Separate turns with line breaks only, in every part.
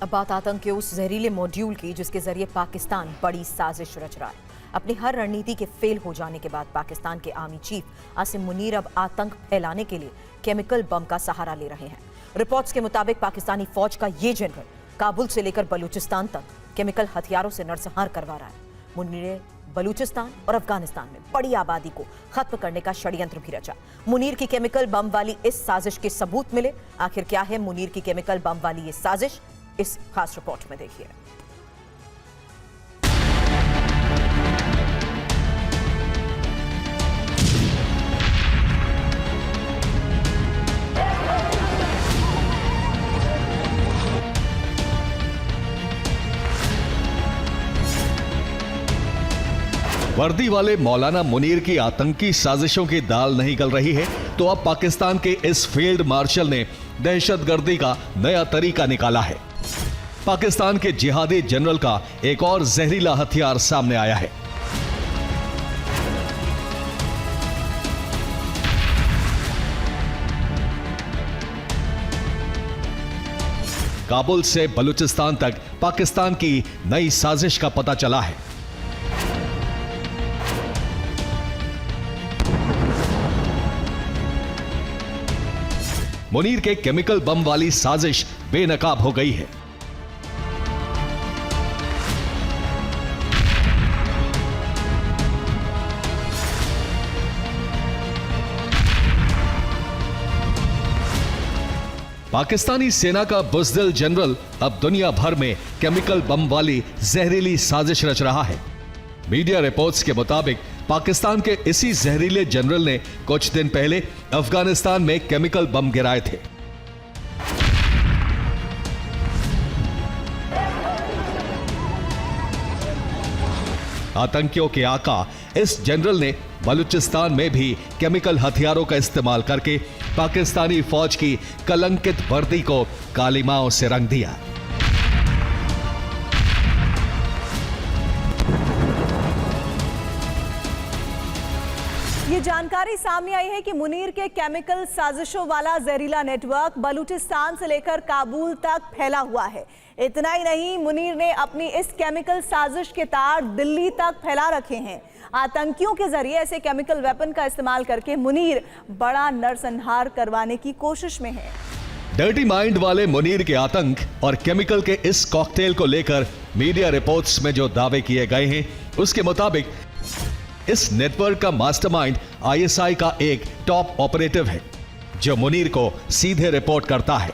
अब बात आतंक के उस जहरीले मॉड्यूल की जिसके जरिए पाकिस्तान बड़ी साजिश रच रहा है। अपनी हर रणनीति के फेल हो जाने के बाद पाकिस्तान के आर्मी चीफ आसिम मुनीर अब आतंक फैलाने के लिए केमिकल बम का सहारा ले रहे हैं। रिपोर्ट्स के मुताबिक पाकिस्तानी फौज का ये जनरल काबुल से लेकर बलूचिस्तान तक केमिकल हथियारों से नरसंहार करवा रहा है। मुनीर ने बलूचिस्तान और अफगानिस्तान में बड़ी आबादी को खत्म करने का षड्यंत्र भी रचा। मुनीर की केमिकल बम वाली इस साजिश के सबूत मिले। आखिर क्या है मुनीर की केमिकल बम वाली ये साजिश, इस खास रिपोर्ट में देखिए।
वर्दी वाले मौलाना मुनीर की आतंकी साजिशों की दाल नहीं गल रही है तो अब पाकिस्तान के इस फील्ड मार्शल ने दहशतगर्दी का नया तरीका निकाला है। पाकिस्तान के जिहादी जनरल का एक और जहरीला हथियार सामने आया है। काबुल से बलूचिस्तान तक पाकिस्तान की नई साजिश का पता चला है। मुनीर के केमिकल बम वाली साजिश बेनकाब हो गई है। पाकिस्तानी सेना का बुज़दिल जनरल अब दुनिया भर में केमिकल बम वाली जहरीली साजिश रच रहा है। मीडिया रिपोर्ट्स के मुताबिक पाकिस्तान के इसी जहरीले जनरल ने कुछ दिन पहले अफगानिस्तान में केमिकल बम गिराए थे। आतंकियों के आका इस जनरल ने बलूचिस्तान में भी केमिकल हथियारों का इस्तेमाल करके पाकिस्तानी फौज की कलंकित वर्दी को कालिमाओं से रंग दिया।
ये जानकारी सामने आई है कि मुनीर के केमिकल साजिशों वाला जहरीला नेटवर्क बलूचिस्तान से लेकर काबुल तक फैला हुआ है। इतना ही नहीं, मुनीर ने अपनी इस केमिकल साजिश के तार दिल्ली तक फैला रखे हैं। आतंकियों के जरिए ऐसे केमिकल वेपन का इस्तेमाल करके मुनीर बड़ा नरसंहार करवाने की कोशिश में है।
डर्टी माइंड वाले मुनीर के आतंक और केमिकल के इस कॉकटेल को लेकर मीडिया रिपोर्ट्स में जो दावे किए गए हैं उसके मुताबिक इस नेटवर्क का मास्टरमाइंड आईएसआई का एक टॉप ऑपरेटिव है जो मुनीर को सीधे रिपोर्ट करता है।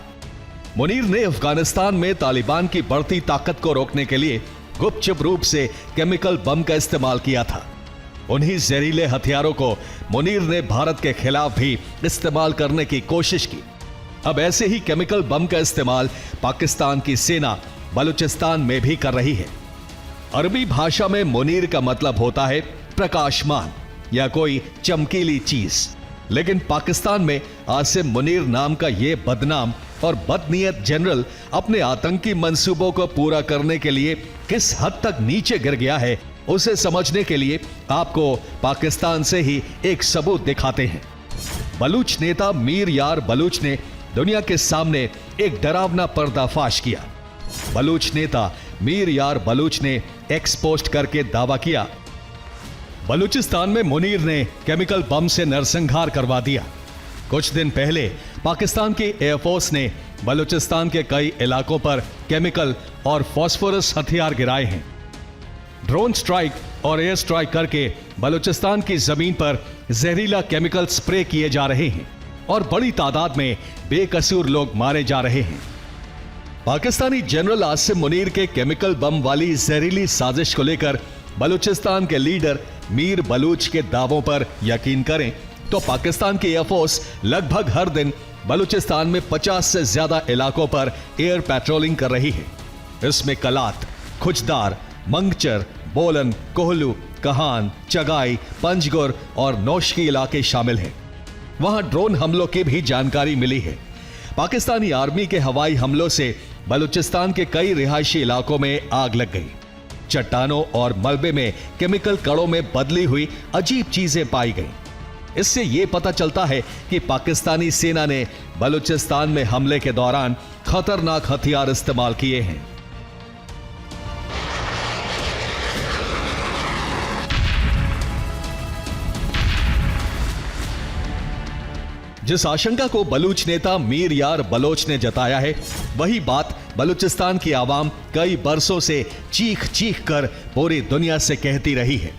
मुनीर ने अफगानिस्तान में तालिबान की बढ़ती ताकत को रोकने के लिए गुपचुप रूप से केमिकल बम का इस्तेमाल किया था। उन्हीं जहरीले हथियारों को मुनीर ने भारत के खिलाफ भी इस्तेमाल करने की कोशिश की। अब ऐसे ही केमिकल बम का इस्तेमाल पाकिस्तान की सेना बलूचिस्तान में भी कर रही है। अरबी भाषा में मुनीर का मतलब होता है प्रकाशमान या कोई चमकीली चीज, लेकिन पाकिस्तान में आसिम मुनीर नाम का यह बदनाम और बदनीयत जनरल अपने आतंकी मंसूबों को पूरा करने के लिए किस हद तक नीचे गिर गया है उसे समझने के लिए आपको पाकिस्तान से ही एक सबूत दिखाते हैं। बलूच नेता मीर यार बलूच ने दुनिया के सामने एक डरावना पर्दाफाश किया। बलूच नेता मीर यार बलूच ने एक्स पोस्ट करके दावा किया, बलूचिस्तान में मुनीर ने केमिकल बम से नरसंहार करवा दिया। कुछ दिन पहले पाकिस्तान की एयरफोर्स ने बलूचिस्तान के कई इलाकों पर केमिकल और फास्फोरस हथियार गिराए हैं। ड्रोन स्ट्राइक और एयर स्ट्राइक करके बलूचिस्तान की जमीन पर जहरीला केमिकल स्प्रे किए जा रहे हैं और बड़ी तादाद में बेकसूर लोग मारे जा रहे हैं। पाकिस्तानी जनरल आसिम मुनीर के केमिकल बम वाली जहरीली साजिश को लेकर बलूचिस्तान के लीडर मीर बलूच के दावों पर यकीन करें तो पाकिस्तान की एयरफोर्स लगभग हर दिन बलूचिस्तान में 50 से ज्यादा इलाकों पर एयर पेट्रोलिंग कर रही है। इसमें कलात, खुचदार, मंगचर, बोलन, कोहलू, कहान, चगाई, पंजगुर और नौशकी इलाके शामिल हैं। वहां ड्रोन हमलों की भी जानकारी मिली है। पाकिस्तानी आर्मी के हवाई हमलों से बलूचिस्तान के कई रिहायशी इलाकों में आग लग गई। चट्टानों और मलबे में केमिकल कणों में बदली हुई अजीब चीजें पाई गईं। इससे ये पता चलता है कि पाकिस्तानी सेना ने बलूचिस्तान में हमले के दौरान खतरनाक हथियार इस्तेमाल किए हैं। जिस आशंका को बलूच नेता मीर यार बलोच ने जताया है, वही बात बलूचिस्तान की आवाम कई बरसों से चीख चीख कर पूरी दुनिया से कहती रही है।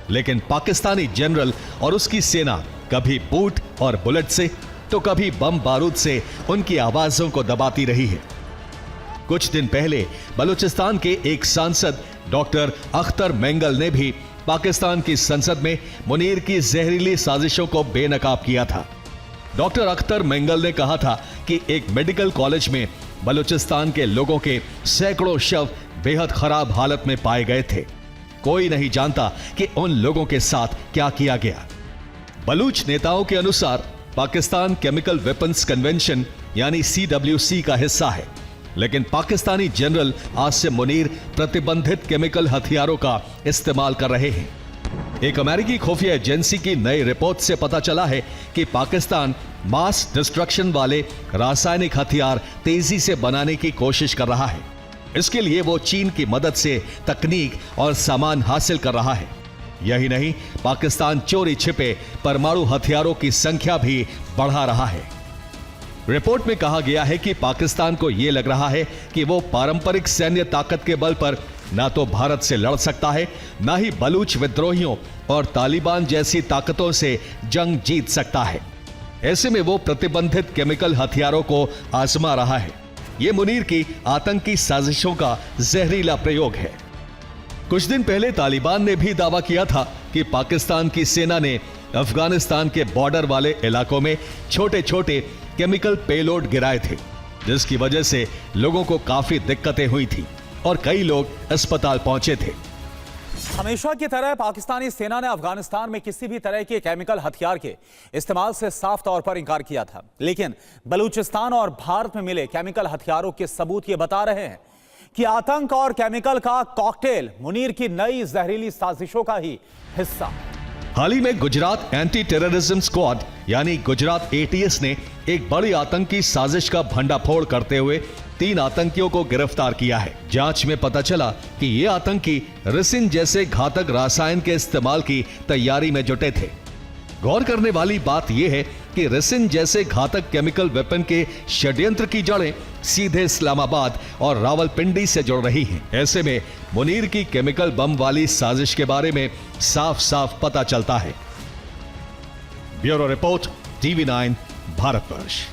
लेकिन पाकिस्तानी जनरल और उसकी सेना कभी बूट और बुलेट से तो कभी बम बारूद से उनकी आवाजों को दबाती रही है। कुछ दिन पहले बलूचिस्तान के एक सांसद डॉक्टर अख्तर मेंगल ने भी पाकिस्तान की संसद में मुनीर की जहरीली साजिशों को बेनकाब किया था। डॉक्टर अख्तर मेंगल ने कहा था कि एक मेडिकल कॉलेज में बलूचिस्तान के लोगों के सैकड़ों शव बेहद खराब हालत में पाए गए थे। कोई नहीं जानता कि उन लोगों के साथ क्या किया गया। बलूच नेताओं के अनुसार पाकिस्तान केमिकल वेपन्स कन्वेंशन यानी CWC का हिस्सा है, लेकिन पाकिस्तानी जनरल आसिम मुनीर प्रतिबंधित केमिकल हथियारों का इस्तेमाल कर रहे हैं। एक अमेरिकी खुफिया एजेंसी की नई रिपोर्ट से पता चला है कि पाकिस्तान मास डिस्ट्रक्शन वाले रासायनिक हथियार तेजी से बनाने की कोशिश कर रहा है। इसके लिए वो चीन की मदद से तकनीक और सामान हासिल कर रहा है। यही नहीं, पाकिस्तान चोरी छिपे परमाणु हथियारों की संख्या भी बढ़ा रहा है। रिपोर्ट में कहा गया है कि पाकिस्तान को यह लग रहा है कि वो पारंपरिक सैन्य ताकत के बल पर ना तो भारत से लड़ सकता है, ना ही बलूच विद्रोहियों और तालिबान जैसी ताकतों से जंग जीत सकता है। ऐसे में वो प्रतिबंधित केमिकल हथियारों को आजमा रहा है। ये मुनीर की आतंकी साजिशों का जहरीला प्रयोग है। कुछ दिन पहले तालिबान ने भी दावा किया था कि पाकिस्तान की सेना ने अफगानिस्तान के बॉर्डर वाले इलाकों में छोटे छोटे केमिकल पेलोड गिराए थे, जिसकी वजह से लोगों को काफी दिक्कतें हुई थी और कई लोग अस्पताल पहुंचे थे।
हमेशा की तरह पाकिस्तानी सेना ने अफगानिस्तान में किसी भी तरह के केमिकल हथियार के इस्तेमाल से साफ तौर पर इंकार किया था, लेकिन बलूचिस्तान और भारत में मिले केमिकल हथियारों के सबूत ये बता रहे हैं कि आतंक और केमिकल का कॉकटेल मुनीर की नई जहरीली साजिशों का ही हिस्सा।
हाल ही में गुजरात एंटी टेररिज्म स्क्वाड यानी गुजरात ATS ने एक बड़ी आतंकी साजिश का भंडाफोड़ करते हुए 3 आतंकियों को गिरफ्तार किया है। जांच में पता चला कि ये आतंकी रिसिन जैसे घातक रसायन के इस्तेमाल की तैयारी में जुटे थे। गौर करने वाली बात यह है कि रिसिन जैसे घातक केमिकल वेपन के षड्यंत्र की जड़ें सीधे इस्लामाबाद और रावलपिंडी से जुड़ रही हैं। ऐसे में मुनीर की केमिकल बम वाली साजिश के बारे में साफ साफ पता चलता है। Bureau report, TV9 Bharatvarsh.